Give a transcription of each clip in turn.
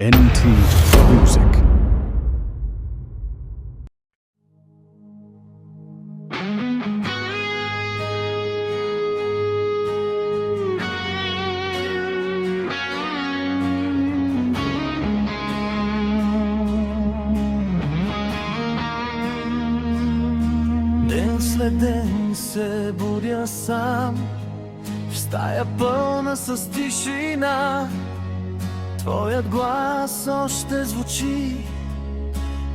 NT Music. Ден след ден се будя сам в стая пълна с тишина. Твоят глас още звучи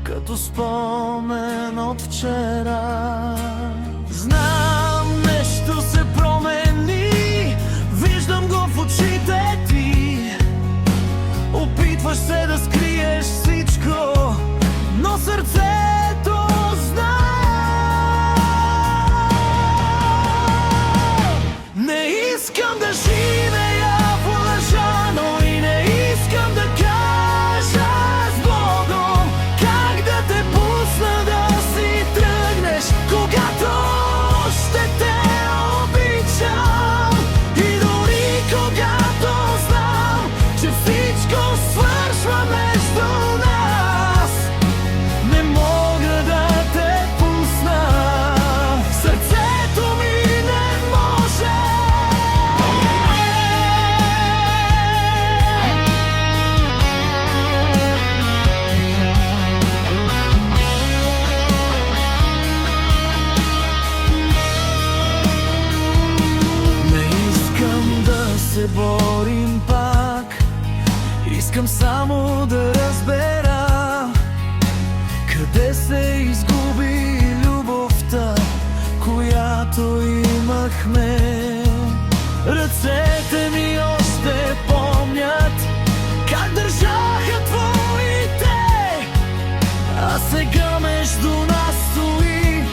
като спомен от вчера. Знам, нещо се промени, виждам го в очите ти. Опитваш се да скриеш всичко, но сърцето знае. Не искам да живея в лъжа, но и не искам да кажа с Богом как да те пусна да си тръгнеш, когато ще те обичам. И дори когато знам, че всичко свършва между нас, не мога да те пусна. Сърцето ми не може. Не искам да се борим пак, искам само да разбера къде се изгуби любовта, която имахме. Ръцете ми още помнят как държаха твоите, а сега между нас стои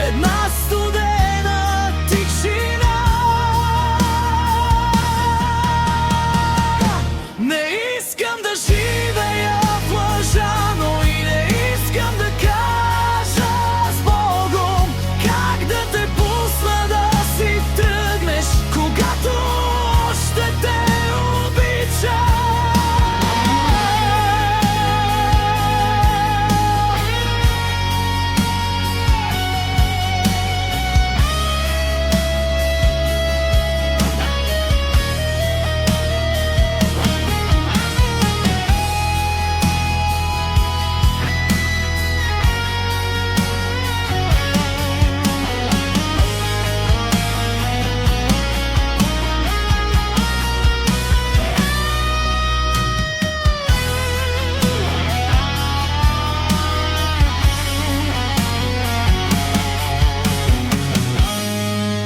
една студена тишина. Не искам да живея в лъжа, но и не искам да кажа с Богом как да те пусна да си тръгнеш, когато още те обичам.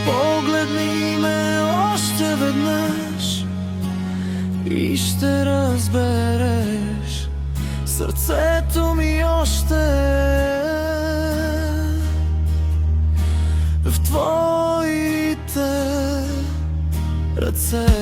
Погледни ме още веднъж и ще разбереш, сърцето ми още е в твоите ръце.